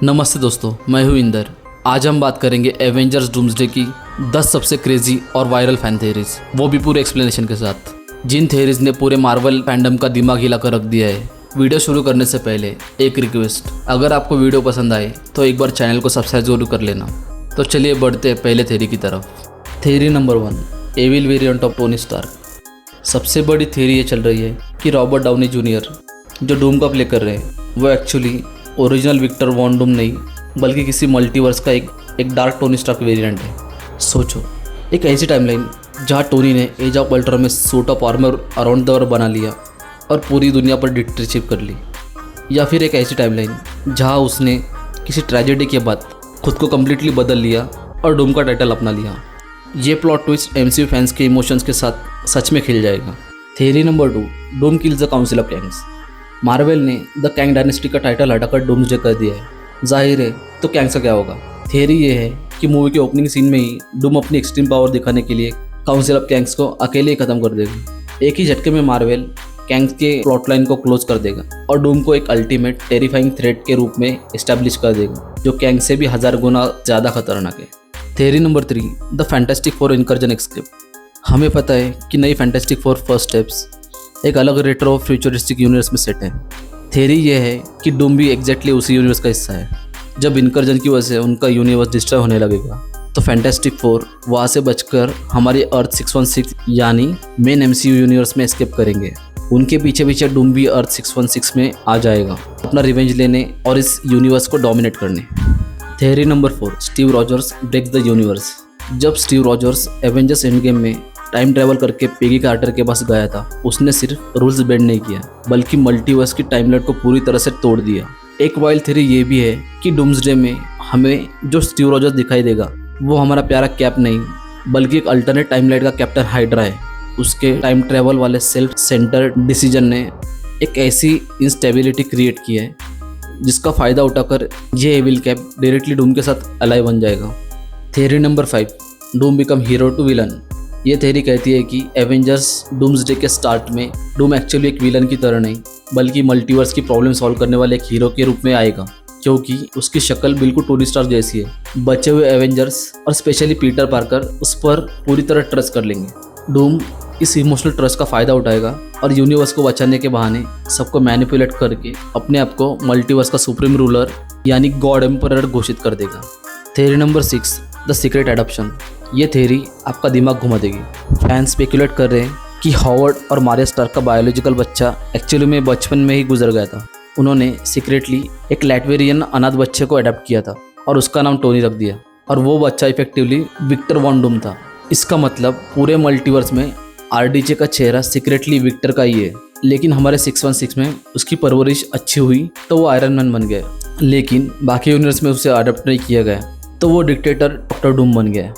नमस्ते दोस्तों, मैं हूं इंदर। आज हम बात करेंगे एवेंजर्स डूम्सडे की 10 सबसे क्रेजी और वायरल फैन थ्योरीज, वो भी पूरे एक्सप्लेनेशन के साथ, जिन थ्योरीज ने पूरे मार्वल फैंडम का दिमाग हिला कर रख दिया है। वीडियो शुरू करने से पहले एक रिक्वेस्ट, अगर आपको वीडियो पसंद आए तो एक बार चैनल को सब्सक्राइब जरूर कर लेना। तो चलिए बढ़ते हैं पहले थ्योरी की तरफ। Theory number 1, evil variant of Tony Stark. सबसे बड़ी थ्योरी ये चल रही है कि रॉबर्ट डाउनी जूनियर जो डूम का प्ले कर रहे हैं वो actually original Victor Von Doom नहीं, बल्कि किसी मल्टीवर्स का एक डार्क टोनी स्टार्क वेरिएंट है। सोचो, एक ऐसी टाइमलाइन जहाँ टोनी ने एज ऑफ अल्ट्रा में suit of armour around the world बना लिया और पूरी दुनिया पर डिक्टेटरशिप कर ली, या फिर एक ऐसी टाइमलाइन जहाँ उसने किसी ट्रेजेडी के बाद खुद को कम्प्लीटली बदल लिया और डूम का टाइटल अपना लिया। ये प्लॉट ट्विस्ट एमसीयू फैंस के इमोशंस के साथ सच में खिल जाएगा। Theory number 2, Doom kills the council of Kangs. Marvel ने द कैंग डायनेस्टी का टाइटल हटाकर डूम्सडे कर दिया है। जाहिर है तो कैंग्स का क्या होगा। थ्योरी ये है कि मूवी के ओपनिंग सीन में ही डूम अपनी एक्सट्रीम पावर दिखाने के लिए काउंसिल ऑफ कैंग्स को अकेले ही खत्म कर देगा। एक ही झटके में मार्वल कैंग्स के प्लॉट लाइन को क्लोज कर देगा और डूम को एक अल्टीमेट टेरिफाइंग थ्रेट के रूप में एस्टैब्लिश कर देगा, जो कैंग से भी 1000 गुना ज़्यादा खतरनाक है। Theory number 3, the fantastic four incursion escape. हमें पता है कि नई फैंटास्टिक फोर फर्स्ट स्टेप्स एक अलग रेट्रो फ्यूचरिस्टिक यूनिवर्स में सेट है। थ्योरी ये है कि डूम भी एग्जैक्टली उसी यूनिवर्स का हिस्सा है। जब इनकर्जन की वजह से उनका यूनिवर्स डिस्ट्रॉय होने लगेगा तो फैंटास्टिक फोर वहाँ से बचकर हमारी अर्थ 616 यानी मेन एमसीयू यूनिवर्स में एस्केप करेंगे। उनके पीछे पीछे डूम भी अर्थ 616 में आ जाएगा अपना रिवेंज लेने और इस यूनिवर्स को डोमिनेट करने। Theory number 4, Steve Rogers breaks the universe. जब Steve Rogers Avengers Endgame में टाइम ट्रैवल करके पेगी कार्टर के पास गया था, उसने सिर्फ रूल्स बेंड नहीं किया बल्कि मल्टीवर्स की टाइमलाइन को पूरी तरह से तोड़ दिया। एक वाइल्ड थ्योरी ये भी है कि डूम्सडे में हमें जो स्टीव रॉजर्स दिखाई देगा वो हमारा प्यारा कैप नहीं, बल्कि एक अल्टरनेट टाइमलाइन का कैप्टन हाइड्रा है। उसके टाइम ट्रैवल वाले सेल्फ सेंटर्ड डिसीजन ने एक ऐसी इंस्टेबिलिटी क्रिएट की है जिसका फ़ायदा उठाकर ये एविल कैप डायरेक्टली डूम के साथ अलाइ बन जाएगा। Theory number 5, Doom become hero to villain. ये थ्योरी कहती है कि एवेंजर्स डूम्सडे के स्टार्ट में डूम एक्चुअली एक विलन की तरह नहीं, बल्कि मल्टीवर्स की प्रॉब्लम सॉल्व करने वाले एक हीरो के रूप में आएगा, क्योंकि उसकी शक्ल बिल्कुल टोनी स्टार्क जैसी है। बचे हुए एवेंजर्स और स्पेशली पीटर पार्कर उस पर पूरी तरह ट्रस्ट कर लेंगे। डूम इस इमोशनल ट्रस्ट का फ़ायदा उठाएगा और यूनिवर्स को बचाने के बहाने सबको मैनिपुलेट करके अपने आप को मल्टीवर्स का सुप्रीम रूलर यानी गॉड एम्परर घोषित कर देगा। Theory number 6, the secret adoption. ये थ्योरी आपका दिमाग घुमा देगी। फैंस स्पेकुलेट कर रहे हैं कि हॉवर्ड और मारिया स्टार्क का बायोलॉजिकल बच्चा एक्चुअली में बचपन में ही गुजर गया था। उन्होंने सीक्रेटली एक लैटवेरियन अनाथ बच्चे को अडॉप्ट किया था और उसका नाम टोनी रख दिया, और वो बच्चा इफेक्टिवली विक्टर वॉन डूम था। इसका मतलब पूरे मल्टीवर्स में आरडीजे का चेहरा सीक्रेटली विक्टर का ही है। लेकिन हमारे 616 में उसकी परवरिश अच्छी हुई तो वो आयरन मैन बन गया, लेकिन बाकी यूनिवर्स में उसे अडॉप्ट नहीं किया गया तो वो डिक्टेटर डॉक्टर डूम बन गया।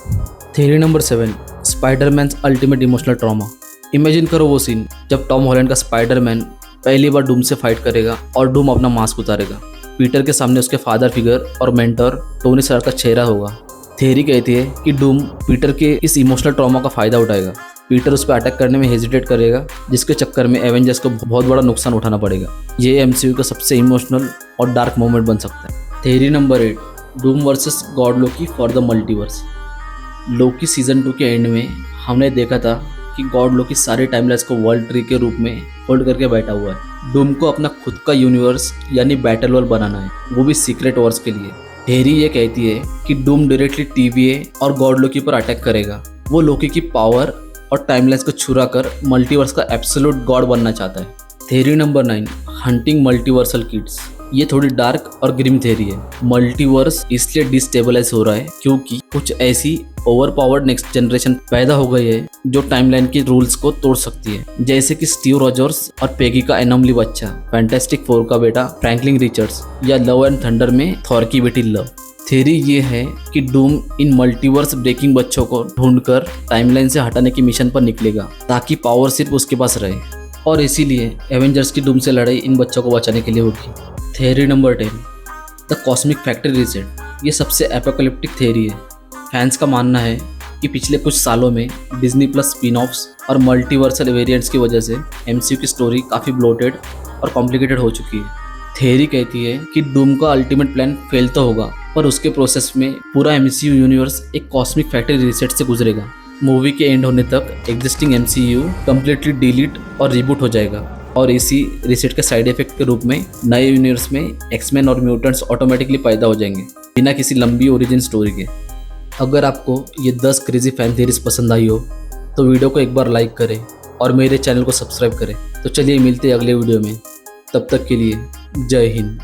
Theory number 7, Spiderman ultimate emotional trauma. Imagine करो वो सीन जब टॉम हॉलैंड का स्पाइडरमैन पहली बार डूम से फाइट करेगा और डूम अपना मास्क उतारेगा। पीटर के सामने उसके फादर फिगर और मेंटर टोनी स्टार्क का चेहरा होगा। थ्योरी कहती है कि डूम पीटर के इस इमोशनल ट्रॉमा का फ़ायदा उठाएगा। पीटर उस पर अटैक करने में हेजिटेट करेगा, जिसके चक्कर में एवेंजर्स को बहुत बड़ा नुकसान उठाना पड़ेगा। ये एमसीयू का सबसे इमोशनल और डार्क मोमेंट बन सकता है। Theory number 8, Doom versus God Loki for the multiverse. Loki season 2 के एंड में हमने देखा था कि गॉड लोकी सारे टाइमलाइन्स को वर्ल्ड ट्री के रूप में होल्ड करके बैठा हुआ है। डूम को अपना खुद का यूनिवर्स यानी बैटल वर्ल्ड बनाना है, वो भी सीक्रेट वॉर्स के लिए। थ्योरी ये कहती है कि डूम डायरेक्टली टीवीए और गॉड लोकी पर अटैक करेगा। वो लोकी की पावर और टाइमलाइन्स को छुरा कर मल्टीवर्स का एब्सोल्यूट गॉड बनना चाहता है। Theory number 9, hunting multiversal kids. ये थोड़ी डार्क और ग्रिम थ्योरी है। मल्टीवर्स इसलिए डिस्टेबलाइज हो रहा है क्योंकि कुछ ऐसी ओवरपावर्ड नेक्स्ट जनरेशन पैदा हो गई है जो टाइमलाइन के रूल्स को तोड़ सकती है, जैसे कि स्टीव रॉजर्स और पेगी का एनोमली बच्चा, फैंटास्टिक फोर का बेटा फ्रैंकलिन रिचर्ड्स, या लव एंड थंडर में थॉर की बेटी लव। थ्योरी ये है कि डूम इन मल्टीवर्स ब्रेकिंग बच्चों को ढूंढकर टाइमलाइन से हटाने की मिशन पर निकलेगा ताकि पावर सिर्फ उसके पास रहे, और इसीलिए एवेंजर्स की डूम से लड़ाई इन बच्चों को बचाने के लिए होगी। Theory number 10, the cosmic factory reset. ये सबसे एपोकैलिप्टिक थ्योरी है। फैंस का मानना है कि पिछले कुछ सालों में डिज्नी प्लस स्पिन ऑफ्स और मल्टीवर्सल वेरिएंट्स की वजह से एमसीयू की स्टोरी काफ़ी ब्लोटेड और कॉम्प्लिकेटेड हो चुकी है। थ्योरी कहती है कि डूम का अल्टीमेट प्लान फेल तो होगा, पर उसके प्रोसेस में पूरा एमसीयू यूनिवर्स एक कॉस्मिक फैक्ट्री रीसेट से गुजरेगा। मूवी के एंड होने तक एग्जिस्टिंग एमसीयू कंप्लीटली डिलीट और रिबूट हो जाएगा, और इसी रीसेट के साइड इफेक्ट के रूप में नए यूनिवर्स में एक्समैन और म्यूटेंट्स ऑटोमेटिकली पैदा हो जाएंगे बिना किसी लंबी ओरिजिन स्टोरी के। अगर आपको ये 10 क्रेजी फैन थ्योरीज पसंद आई हो तो वीडियो को एक बार लाइक करें और मेरे चैनल को सब्सक्राइब करें। तो चलिए मिलते हैं अगले वीडियो में, तब तक के लिए जय हिंद।